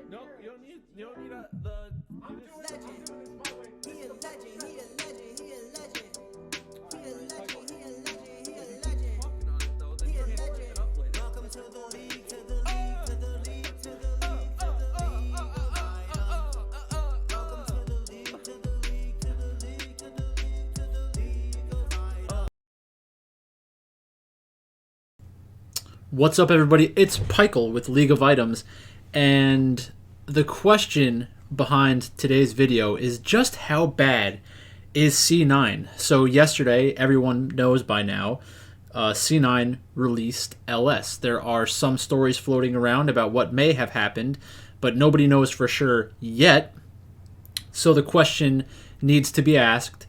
No, you don't need the. I'm doing this my way. He a legend, he a legend, he a legend. He a legend, he a legend, he a legend. He a legend. Welcome to the league, to the league, to the league, to the league, to the league of items. Welcome to the league, to the league, to the league, to the league, to the league of items. What's up, everybody? It's Pikel with League of Items, and the question behind today's video is just how bad is C9? So yesterday, everyone knows by now, C9 released LS. There are some stories floating around about what may have happened, but nobody knows for sure yet. So the question needs to be asked,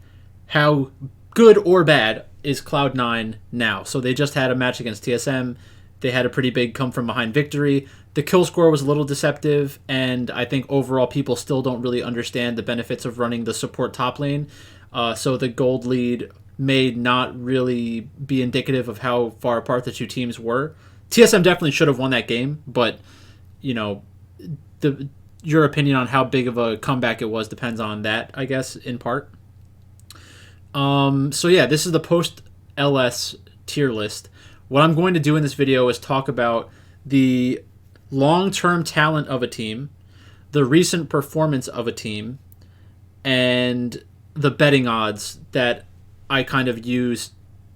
how good or bad is Cloud9 now? So they just had a match against TSM. They had a pretty big come-from-behind victory. The kill score was a little deceptive, and I think overall people still don't really understand the benefits of running the support top lane. So the gold lead may not really be indicative of how far apart the two teams were. TSM definitely should have won that game, but you know, your opinion on how big of a comeback it was depends on that, I guess, in part. So yeah, this is the post-LS tier list. What I'm going to do in this video is talk about the long-term talent of a team, the recent performance of a team, and the betting odds that I kind of use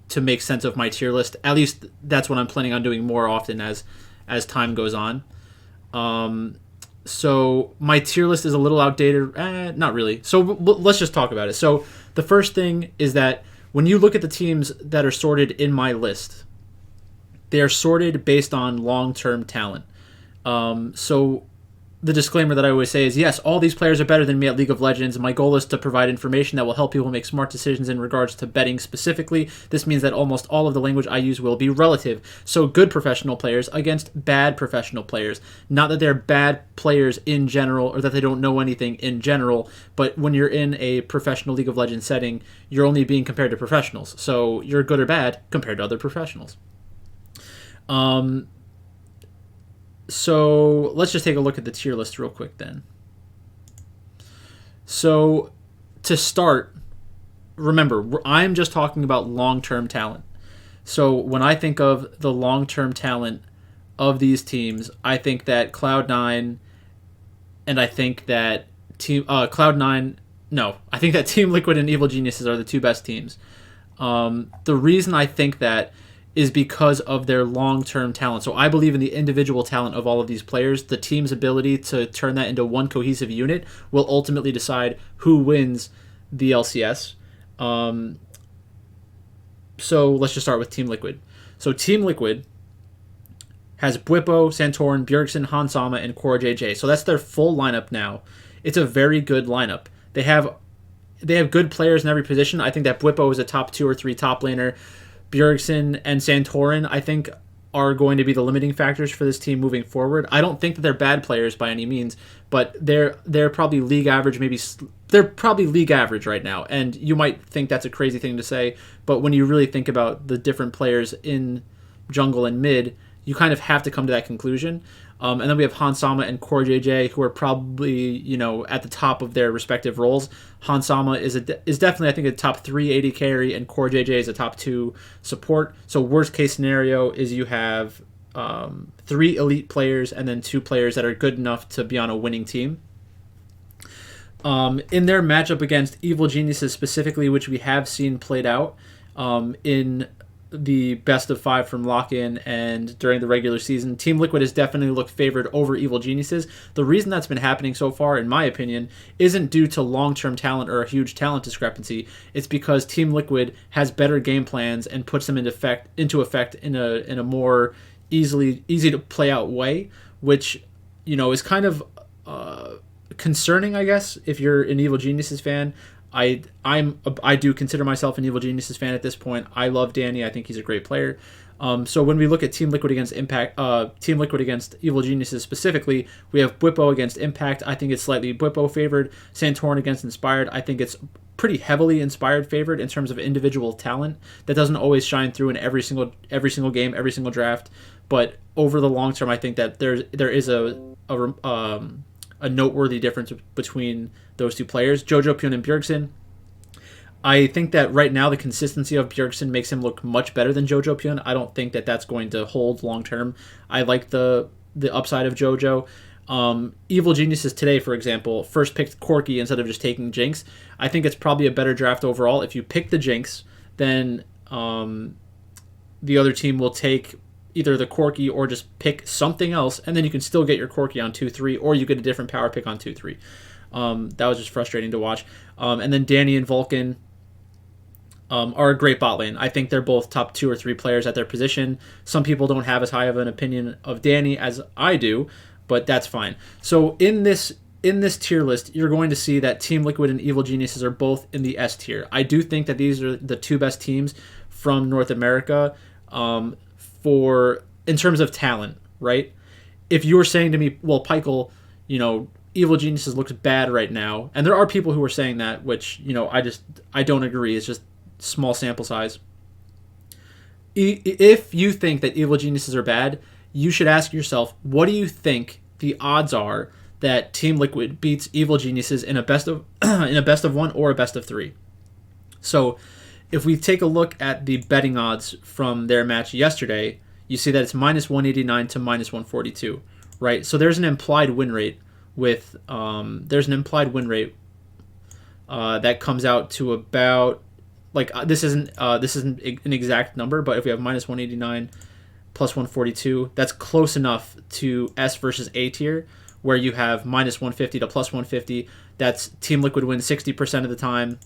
to make sense of my tier list. At least that's what I'm planning on doing more often as time goes on. So my tier list is a little outdated. Not really. So let's just talk about it. So the first thing is that when you look at the teams that are sorted in my list, they are sorted based on long-term talent. So the disclaimer that I always say is, yes, all these players are better than me at League of Legends. My goal is to provide information that will help people make smart decisions in regards to betting specifically. This means that almost all of the language I use will be relative. So good professional players against bad professional players. Not that they're bad players in general or that they don't know anything in general, but when you're in a professional League of Legends setting, you're only being compared to professionals. So you're good or bad compared to other professionals. So let's just take a look at the tier list real quick then. So to start, remember, I'm just talking about long-term talent. So when I think of the long-term talent of these teams, I think that Cloud9 and I think that I think that Team Liquid and Evil Geniuses are the two best teams. The reason I think that is because of their long-term talent. So I believe in the individual talent of all of these players. The team's ability to turn that into one cohesive unit will ultimately decide who wins the LCS. So let's just start with Team Liquid. So Team Liquid has Bwipo, Santorin, Bjergsen, Hansama, and Core JJ. So that's their full lineup now. It's a very good lineup. They have good players in every position. I think that Bwipo is a top 2 or 3 top laner. Bjergsen and Santorin, I think, are going to be the limiting factors for this team moving forward. I don't think that they're bad players by any means, but they're probably league average. They're probably league average right now, and you might think that's a crazy thing to say, but when you really think about the different players in jungle and mid, you kind of have to come to that conclusion. And then we have Hansama and Core JJ, who are probably, at the top of their respective roles. Hansama is definitely, I think, a top 3 AD carry, and Core JJ is a top 2 support. So worst case scenario is you have 3 elite players and then 2 players that are good enough to be on a winning team. In their matchup against Evil Geniuses specifically, which we have seen played out in the best of 5 from lock-in and during the regular season, Team Liquid has definitely looked favored over Evil Geniuses. The reason that's been happening so far, in my opinion, isn't due to long-term talent or a huge talent discrepancy. It's because Team Liquid has better game plans and puts them into effect in a more easy to play out way, which is kind of concerning, I guess, if you're an Evil Geniuses fan. I do consider myself an Evil Geniuses fan at this point. I love Danny. I think he's a great player. So when we look at Team Liquid against Team Liquid against Evil Geniuses specifically, we have Bwipo against Impact. I think it's slightly Bwipo favored. Santorin against Inspired. I think it's pretty heavily Inspired favored in terms of individual talent. That doesn't always shine through in every single game, every single draft. But over the long term, I think that there is a a noteworthy difference between those two players. Jojo Pyun and Bjergsen. I think that right now the consistency of Bjergsen makes him look much better than Jojo Pyun. I don't think that that's going to hold long term. I like the upside of Jojo. Evil Geniuses today, for example, first picked Corky instead of just taking Jinx. I think it's probably a better draft overall. If you pick the Jinx, then the other team will take either the Corky or just pick something else, and then you can still get your Corky on 2-3, or you get a different power pick on 2-3. That was just frustrating to watch. And then Danny and Vulcan are a great bot lane. I think they're both top 2 or 3 players at their position. Some people don't have as high of an opinion of Danny as I do, but that's fine. So in this tier list, you're going to see that Team Liquid and Evil Geniuses are both in the S tier. I do think that these are the 2 best teams from North America in terms of talent, right? If you were saying to me, well, Pikel, Evil Geniuses looks bad right now, and there are people who are saying that, which, I don't agree. It's just small sample size. If you think that Evil Geniuses are bad, you should ask yourself, what do you think the odds are that Team Liquid beats Evil Geniuses in a best of 1 or a best of 3? So if we take a look at the betting odds from their match yesterday, you see that it's -189 to -142, right? So there's an implied win rate that comes out to about, like, this isn't an exact number, but if we have -189 plus 142, that's close enough to S versus A tier, where you have -150 to plus 150. That's Team Liquid wins 60% of the time,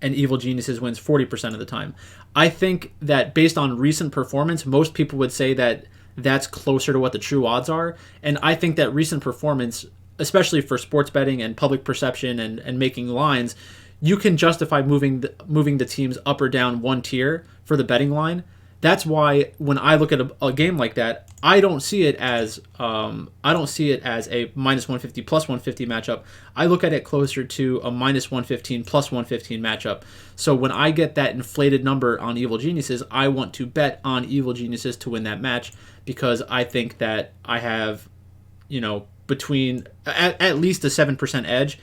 and Evil Geniuses wins 40% of the time. I think that based on recent performance, most people would say that that's closer to what the true odds are, and I think that recent performance, especially for sports betting and public perception and making lines, you can justify moving the teams up or down 1 tier for the betting line. That's why when I look at a game like that, I don't see it as a -150 plus 150 matchup. I look at it closer to a -115 plus 115 matchup. So when I get that inflated number on Evil Geniuses, I want to bet on Evil Geniuses to win that match, because I think that I have, between at least a 7% edge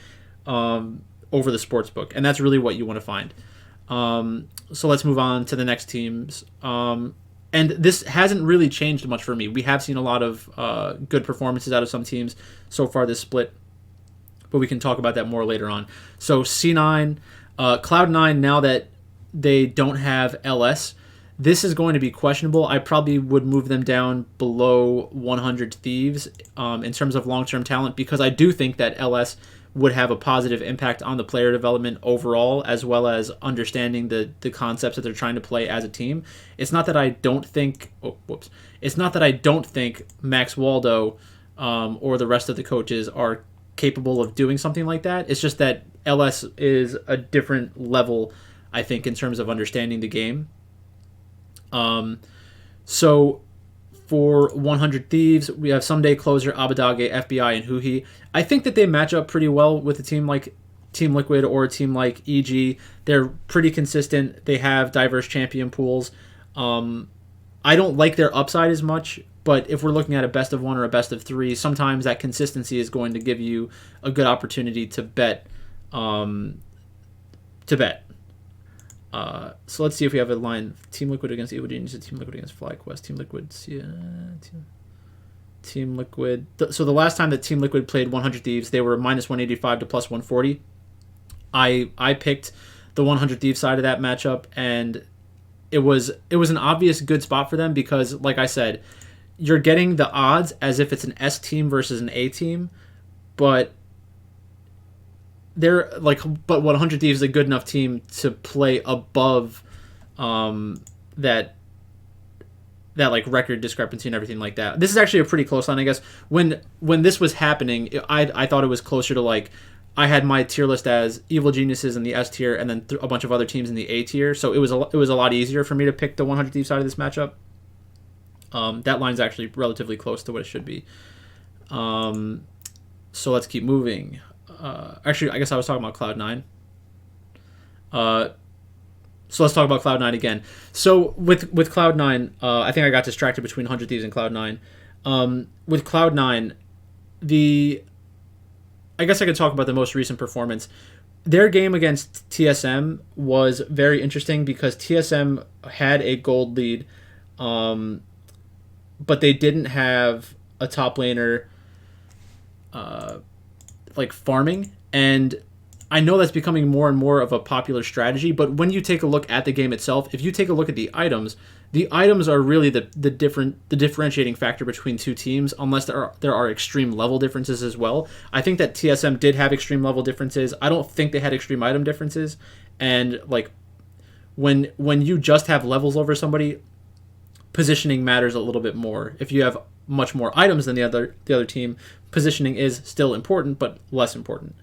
over the sportsbook, and that's really what you want to find. So let's move on to the next teams. And this hasn't really changed much for me. We have seen a lot of good performances out of some teams so far this split, but we can talk about that more later on. So C9, Cloud9, now that they don't have LS, this is going to be questionable. I probably would move them down below 100 Thieves in terms of long-term talent, because I do think that LS would have a positive impact on the player development overall, as well as understanding the concepts that they're trying to play as a team. It's not that I don't think Max Waldo or the rest of the coaches are capable of doing something like that. It's just that LS is a different level, I think, in terms of understanding the game. So for 100 Thieves, we have Someday Closer, Abadage, FBI, and Huhi. I think that they match up pretty well with a team like Team Liquid or a team like EG. They're pretty consistent. They have diverse champion pools. I don't like their upside as much, but if we're looking at a best of 1 or a best of 3, sometimes that consistency is going to give you a good opportunity to bet. So let's see if we have a line. Team Liquid against Evil Genius, Team Liquid against FlyQuest, Team Liquid. Team Liquid. So the last time that Team Liquid played 100 Thieves, they were -185 to plus 140. I picked the 100 Thieves side of that matchup, and it was an obvious good spot for them, because, like I said, you're getting the odds as if it's an S team versus an A team, but 100 Thieves is a good enough team to play above that like record discrepancy and everything like that. This is actually a pretty close line, I guess. When this was happening, I thought it was closer to, like, I had my tier list as Evil Geniuses in the S tier, and then a bunch of other teams in the A tier. So it was a lot easier for me to pick the 100 Thieves side of this matchup. That line's actually relatively close to what it should be. So let's keep moving. Actually, I guess I was talking about Cloud9. So let's talk about Cloud9 again. So with Cloud9, I think I got distracted between 100 Thieves and Cloud9. With Cloud9, I guess I could talk about the most recent performance. Their game against TSM was very interesting because TSM had a gold lead, but they didn't have a top laner like farming, and I know that's becoming more and more of a popular strategy, but when you take a look at the game itself, if you take a look at the items are really the differentiating factor between two teams, unless there are extreme level differences as well. I think that TSM did have extreme level differences. I don't think they had extreme item differences, and like when you just have levels over somebody, positioning matters a little bit more. If you have much more items than the other team, positioning is still important but less important.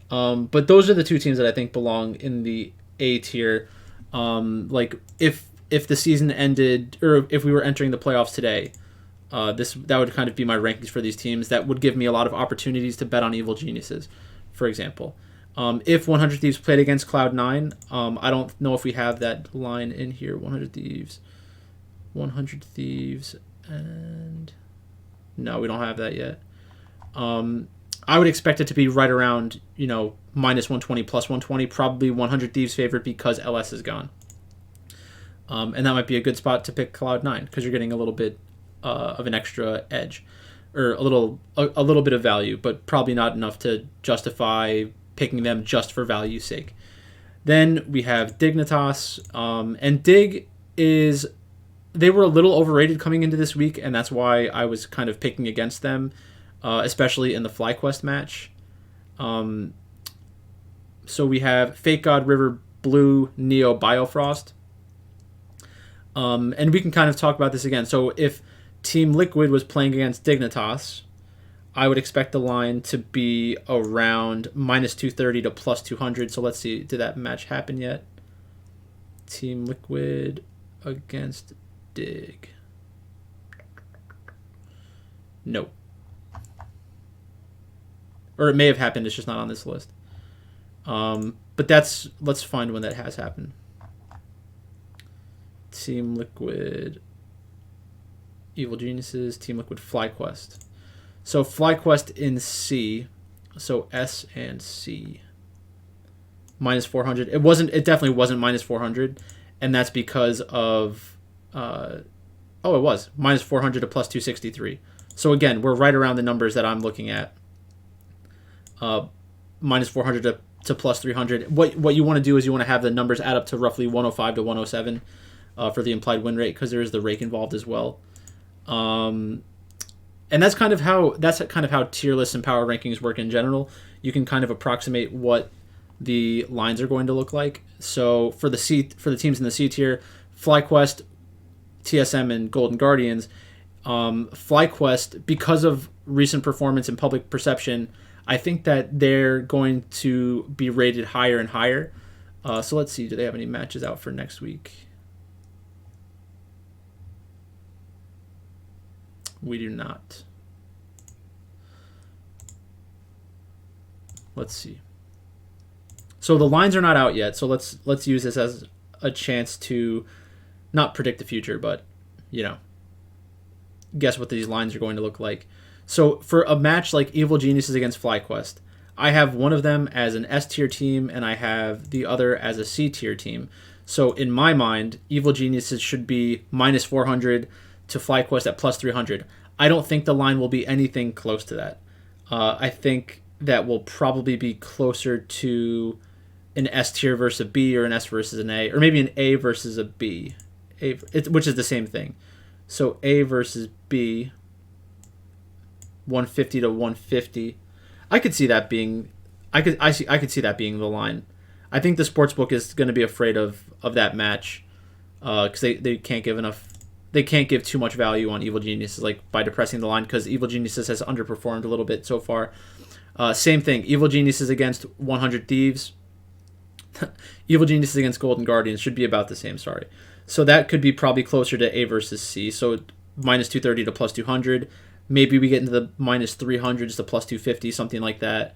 But those are the two teams that I think belong in the A tier. Like if the season ended, or if we were entering the playoffs today, that would kind of be my rankings for these teams. That would give me a lot of opportunities to bet on Evil Geniuses, for example. If 100 Thieves played against Cloud9, I don't know if we have that line in here. 100 Thieves, and no, we don't have that yet. I would expect it to be right around, minus 120, plus 120, probably 100 Thieves favored because LS is gone. And that might be a good spot to pick Cloud9 because you're getting a little bit of an extra edge, or a little bit of value, but probably not enough to justify picking them just for value's sake. Then we have Dignitas, and Dig they were a little overrated coming into this week, and that's why I was kind of picking against them, especially in the FlyQuest match. So we have Fake God, River, Blue, Neo, Biofrost. And we can kind of talk about this again. So if Team Liquid was playing against Dignitas, I would expect the line to be around minus 230 to plus 200. So let's see, did that match happen yet? Team Liquid against Dig. Nope. Or it may have happened, it's just not on this list. But let's find when that has happened. Team Liquid, Evil Geniuses, Team Liquid, FlyQuest. So FlyQuest in C, so S and C. Minus 400. It definitely wasn't minus 400, and that's because of it was minus 400 to plus 263. So again, we're right around the numbers that I'm looking at. Minus 400 to plus 300. What you want to do is you want to have the numbers add up to roughly 105 to 107 for the implied win rate, because there is the rake involved as well. And that's kind of how tier lists and power rankings work in general. You can kind of approximate what the lines are going to look like. So for the teams in the C tier, FlyQuest, TSM, and Golden Guardians, FlyQuest, because of recent performance and public perception, I think that they're going to be rated higher and higher. So let's see, do they have any matches out for next week? We do not. Let's see. So the lines are not out yet, so let's use this as a chance to not predict the future, but guess what these lines are going to look like. So for a match like Evil Geniuses against FlyQuest, I have one of them as an S tier team and I have the other as a C tier team. So in my mind, Evil Geniuses should be minus 400 to FlyQuest at plus 300. I don't think the line will be anything close to that. I think that will probably be closer to an S tier versus a B, or an S versus an A, or maybe an A versus a B, which is the same thing. So A versus B, 150 to 150. I could see that being the line. I think the sportsbook is going to be afraid of that match because they can't give enough. They can't give too much value on Evil Geniuses, like by depressing the line, because Evil Geniuses has underperformed a little bit so far. Same thing. Evil Geniuses against 100 Thieves. Evil Geniuses against Golden Guardians should be about the same. Sorry. So that could be probably closer to A versus C. So minus 230 to plus 200. Maybe we get into the minus 300s to plus 250, something like that.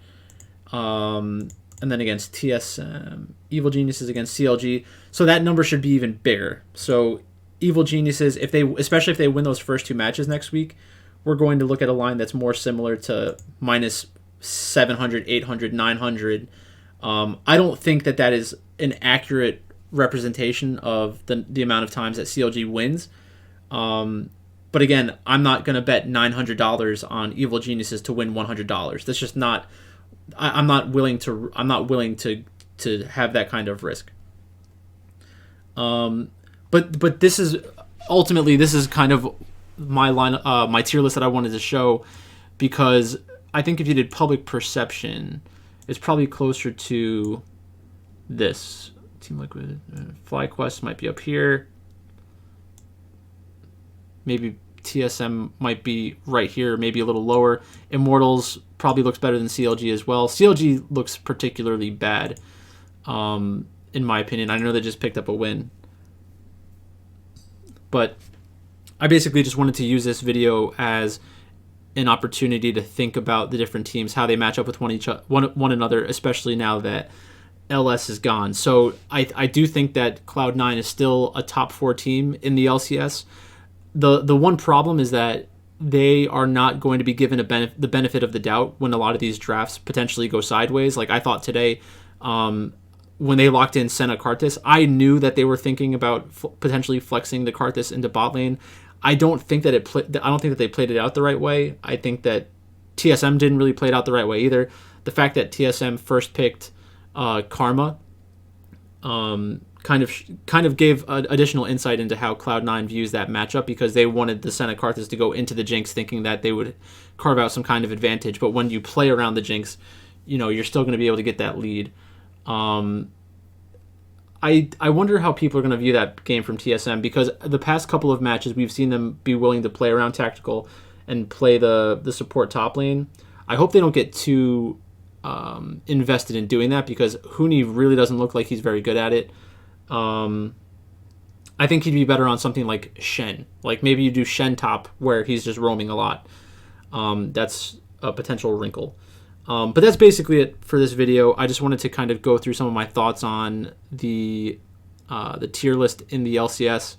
And then against TSM, Evil Geniuses against CLG. So that number should be even bigger. So Evil Geniuses, especially if they win those first two matches next week, we're going to look at a line that's more similar to minus 700, 800, 900. I don't think that is an accurate representation of the amount of times that CLG wins. But again, I'm not going to bet $900 on Evil Geniuses to win $100. That's just not. I'm not willing to have that kind of risk. But this is ultimately kind of my line, my tier list that I wanted to show, because I think if you did public perception, it's probably closer to this. Team Liquid, FlyQuest might be up here. Maybe TSM might be right here, maybe a little lower. Immortals probably looks better than CLG as well. CLG looks particularly bad, in my opinion. I know they just picked up a win. But I basically just wanted to use this video as an opportunity to think about the different teams, how they match up with one another, especially now that LS is gone. So I do think that Cloud9 is still a top 4 team in the LCS. The one problem is that they are not going to be given the benefit of the doubt when a lot of these drafts potentially go sideways. Like I thought today, when they locked in Senna Karthus, I knew that they were thinking about potentially flexing the Karthus into bot lane. I don't think that they played it out the right way. I think that TSM didn't really play it out the right way either. The fact that TSM first picked Karma kind of gave additional insight into how Cloud9 views that matchup, because they wanted the Senna Karthus to go into the Jinx thinking that they would carve out some kind of advantage. But when you play around the Jinx, you're still going to be able to get that lead. I wonder how people are going to view that game from TSM, because the past couple of matches we've seen them be willing to play around tactical and play the support top lane. I hope they don't get too invested in doing that, because Huni really doesn't look like he's very good at it. I think he'd be better on something like Shen. Like maybe you do Shen top where he's just roaming a lot. That's a potential wrinkle. But that's basically it for this video. I just wanted to kind of go through some of my thoughts on the tier list in the LCS.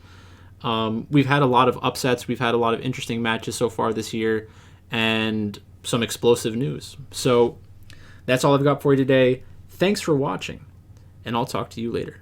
We've had a lot of upsets. We've had a lot of interesting matches so far this year, and some explosive news. So that's all I've got for you today. Thanks for watching, and I'll talk to you later.